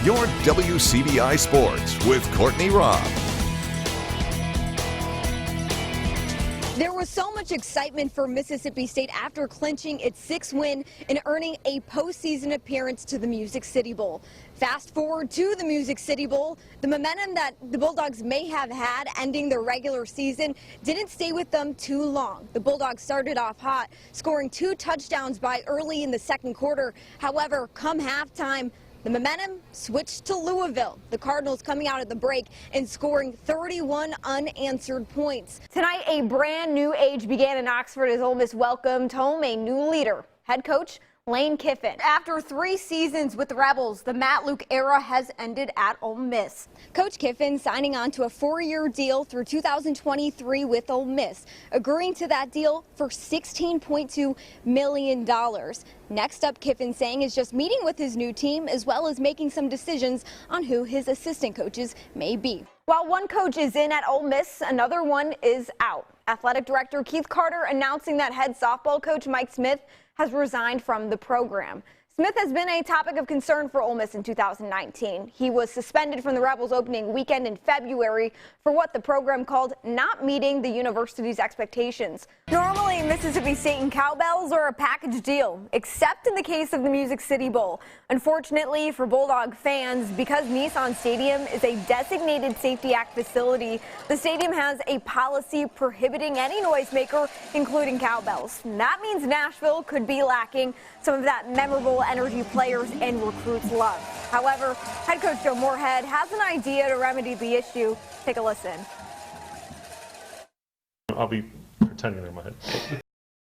your WCBI Sports with Courtney Robb. There was so much excitement for Mississippi State after clinching its 6th win and earning a postseason appearance to the Music City Bowl. Fast forward to the Music City Bowl, the momentum that the Bulldogs may have had ending their regular season didn't stay with them too long. The Bulldogs started off hot, scoring 2 touchdowns by early in the second quarter. However, come halftime, the momentum switched to Louisville. The Cardinals coming out at the break and scoring 31 unanswered points. Tonight, a brand new age began in Oxford as Ole Miss welcomed home a new leader, head coach Lane Kiffin. After 3 seasons with the Rebels, the Matt Luke era has ended at Ole Miss. Coach Kiffin signing on to a 4-year deal through 2023 with Ole Miss, agreeing to that deal for $16.2 million. Next up, Kiffin saying is just meeting with his new team as well as making some decisions on who his assistant coaches may be. While one coach is in at Ole Miss, another one is out. Athletic Director Keith Carter announcing that head softball coach Mike Smith has resigned from the program. Smith has been a topic of concern for Ole Miss in 2019. He was suspended from the Rebels opening weekend in February for what the program called not meeting the university's expectations. Normally, Mississippi State and cowbells are a package deal, except in the case of the Music City Bowl. Unfortunately for Bulldog fans, because Nissan Stadium is a designated Safety Act facility, the stadium has a policy prohibiting any noisemaker, including cowbells. That means Nashville could be lacking some of that memorable energy players and recruits love. However, head coach Joe Moorhead has an idea to remedy the issue. Take a listen. I'll be pretending they're in my head.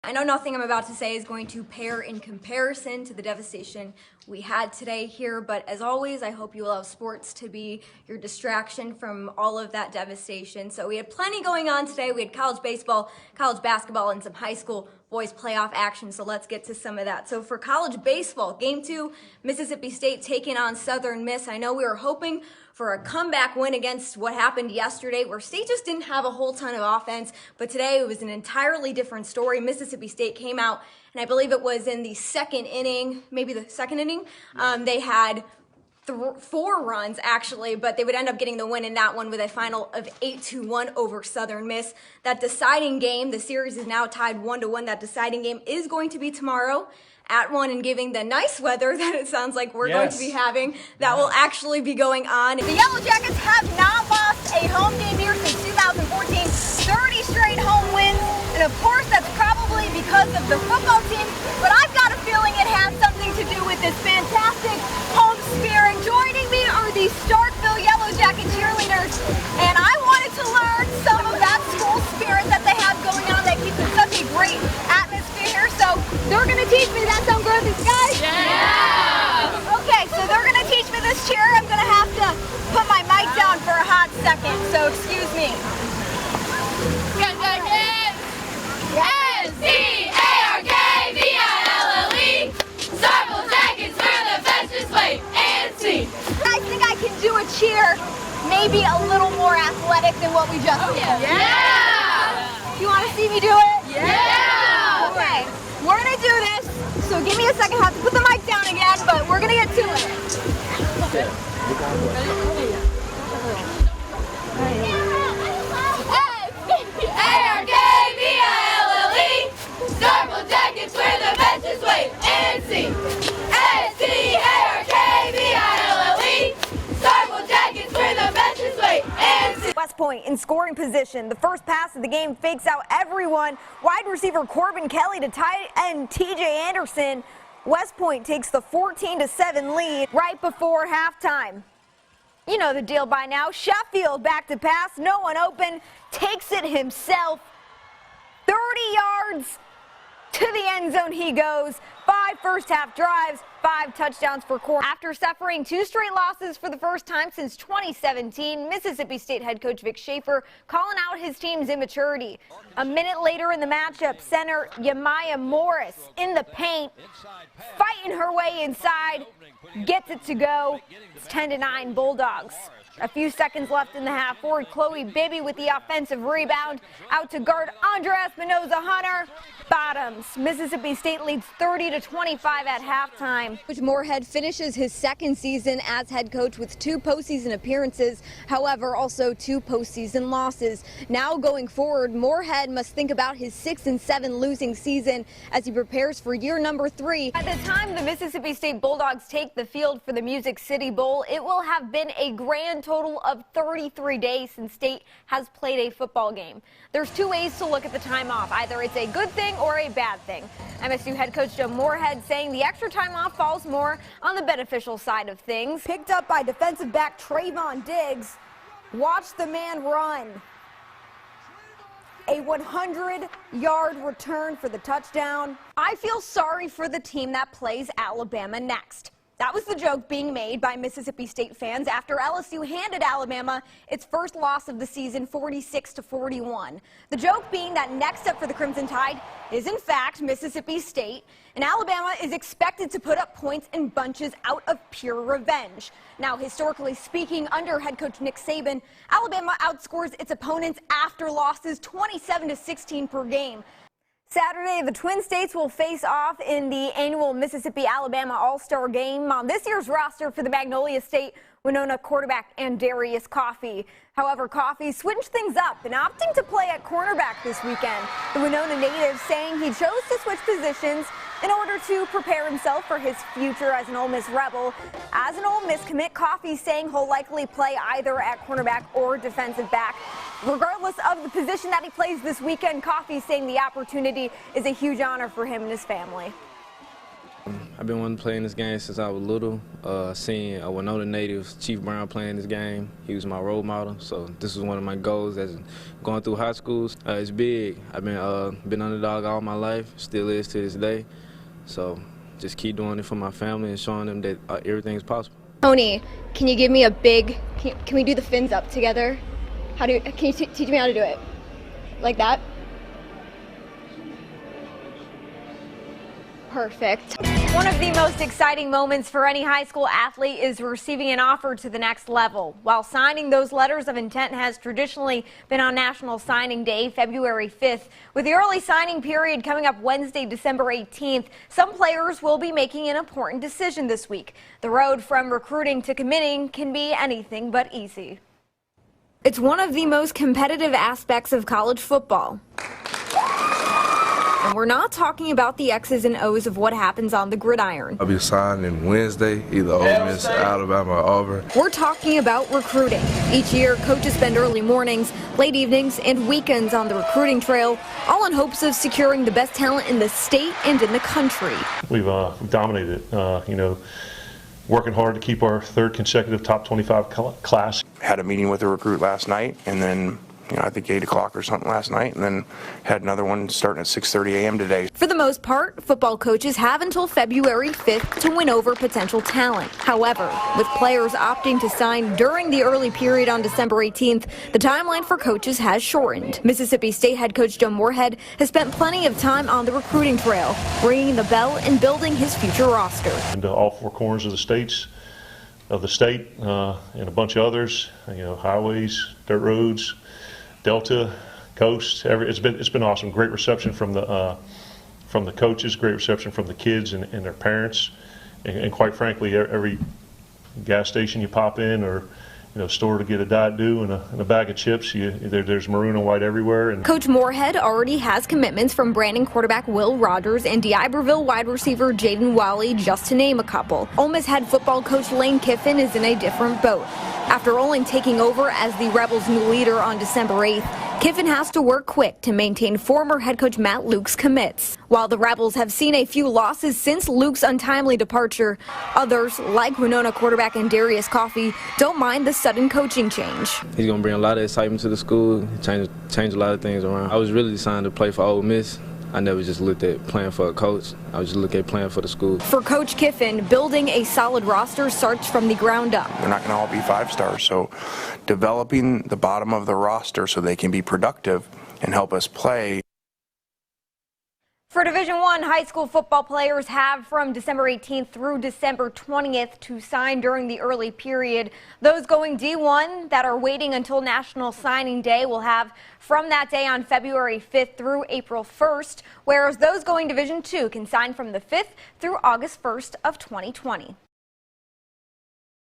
I know nothing I'm about to say is going to pair in comparison to the devastation we had today here, but as always, I hope you allow sports to be your distraction from all of that devastation. So we had plenty going on today. We had college baseball, college basketball, and some high school boys playoff action, so let's get to some of that. So for college baseball, Game 2, Mississippi State taking on Southern Miss. I know we were hoping for a comeback win against what happened yesterday, where State just didn't have a whole ton of offense, but today it was an entirely different story. Mississippi State came out, and I believe it was in the second inning, maybe the second inning, they had 4 runs actually, but they would end up getting the win in that one with a final of 8-1 over Southern Miss. That deciding game, the series is now tied 1-1. That deciding game is going to be tomorrow at 1, and giving the nice weather that it sounds like we're going to be having, that will actually be going on. The Yellow Jackets have not lost a home game here since 2014, 30 straight home wins, and of course that's probably because of the football team, but I've got a feeling it has something to do with this fantastic home spirit. Joining me are the Starkville Yellow Jacket cheerleaders, and I wanted to learn some of that school spirit that they have going on that keeps it such a great atmosphere here, so they're going to teach me. That sound good, guys? Yeah! Okay, so they're going to teach me this cheer. I'm going to have to put my mic down for a hot second, so excuse me. S-C-A-R-K-V-I-L-L-E, Starkville Jackets, we're the fastest way, and see. I think I can do a cheer maybe a little more athletic than what we just did. Yeah! You want to see me do it? Yeah! Okay, we're going to do this. So give me a second, I have to put the mic down again, but we're gonna get to it. S-C-A-R-K-V-I-L-L-E, Starkville Jackets, we're the fastest way, and see. S-C-A-R-K-V-I-L-L-E, Starkville Jackets, we're the fastest way, and see. West Point in scoring position. The first pass of the game fakes out everyone. Wide receiver Corbin Kelly to tight end TJ Anderson. West Point takes the 14-7 lead right before halftime. You know the deal by now. Sheffield back to pass, no one open, takes it himself. 30 yards to the end zone he goes. 5 first-half drives, 5 touchdowns for Courtney. After suffering 2 straight losses for the first time since 2017, Mississippi State head coach Vic Schaefer calling out his team's immaturity. A minute later in the matchup, center Yamaya Morris in the paint, fighting her way inside, gets it to go. It's 10-9 Bulldogs. A few seconds left in the half. Forward Chloe Bibby with the offensive rebound. Out to guard Andra Espinoza Hunter. Bottoms. Mississippi State leads 30-25 at halftime. touchdown. Coach Moorhead finishes his second season as head coach with 2 postseason appearances, however, also 2 postseason losses. Now going forward, Moorhead must think about his 6-7 losing season as he prepares for year number 3. By the time the Mississippi State Bulldogs take the field for the Music City Bowl, it will have been a grand total of 33 days since State has played a football game. There's 2 ways to look at the time off. Either it's a good thing or a bad thing. MSU head coach Joe Moorhead saying the extra time off falls more on the beneficial side of things. Picked up by defensive back Trayvon Diggs. Watch the man run. A 100-yard return for the touchdown. I feel sorry for the team that plays Alabama next. That was the joke being made by Mississippi State fans after LSU handed Alabama its first loss of the season, 46-41. The joke being that next up for the Crimson Tide is in fact Mississippi State, and Alabama is expected to put up points in bunches out of pure revenge. Now, historically speaking, under head coach Nick Saban, Alabama outscores its opponents after losses 27-16 per game. Saturday, the Twin States will face off in the annual Mississippi-Alabama All-Star Game. On this year's roster for the Magnolia State, Winona quarterback Andarius Coffey. However, Coffey switched things up and opting to play at cornerback this weekend. The Winona native saying he chose to switch positions in order to prepare himself for his future as an Ole Miss Rebel. As an Ole Miss commit, Coffey saying he'll likely play either at cornerback or defensive back. Regardless of the position that he plays this weekend, Coffey saying the opportunity is a huge honor for him and his family. I've been wanting to play in this game since I was little. Seeing a Winona native, Chief Brown, playing this game, he was my role model. So this was one of my goals as going through high schools. It's big. I've been underdog all my life, still is to this day. So just keep doing it for my family and showing them that everything's possible. Tony, can you give me a big? Can we do the fins up together? Can you teach me how to do it? Like that? Perfect. One of the most exciting moments for any high school athlete is receiving an offer to the next level. While signing those letters of intent has traditionally been on National Signing Day, February 5th, with the early signing period coming up Wednesday, December 18th, some players will be making an important decision this week. The road from recruiting to committing can be anything but easy. It's one of the most competitive aspects of college football. And we're not talking about the X's and O's of what happens on the gridiron. I'll be signing Wednesday, either Ole Miss, Alabama, or Auburn. We're talking about recruiting. Each year, coaches spend early mornings, late evenings, and weekends on the recruiting trail, all in hopes of securing the best talent in the state and in the country. We've dominated it, working hard to keep our 3rd consecutive top 25 class. Had a meeting with a recruit last night, and then I think 8 o'clock or something last night, and then had another one starting at 6:30 a.m. today. For the most part, football coaches have until February 5th to win over potential talent. However, with players opting to sign during the early period on December 18th, the timeline for coaches has shortened. Mississippi State head coach Joe Moorhead has spent plenty of time on the recruiting trail, ringing the bell and building his future roster. Into all 4 corners of the state, and a bunch of others, highways, dirt roads, Delta, Coast, it's been awesome. Great reception from the coaches, great reception from the kids and their parents, and quite frankly, every gas station you pop in or store to get a Diet Dew and a bag of chips, there's maroon and white everywhere. And Coach Moorhead already has commitments from Brandon quarterback Will Rogers and D'Iberville wide receiver Jaden Wally, just to name a couple. Ole Miss head football coach Lane Kiffin is in a different boat. After only taking over as the Rebels' new leader on December 8th, Kiffin has to work quick to maintain former head coach Matt Luke's commits. While the Rebels have seen a few losses since Luke's untimely departure, others, like Winona quarterback Andarius Coffey, don't mind the sudden coaching change. He's going to bring a lot of excitement to the school, change a lot of things around. I was really signed to play for Ole Miss. I never just looked at playing for a coach. I was just looking at playing for the school. For Coach Kiffin, building a solid roster starts from the ground up. They're not going to all be 5 stars, so developing the bottom of the roster so they can be productive and help us play. For Division I, high school football players have from December 18th through December 20th to sign during the early period. Those going D1 that are waiting until National Signing Day will have from that day on February 5th through April 1st, whereas those going Division II can sign from the 5th through August 1st of 2020.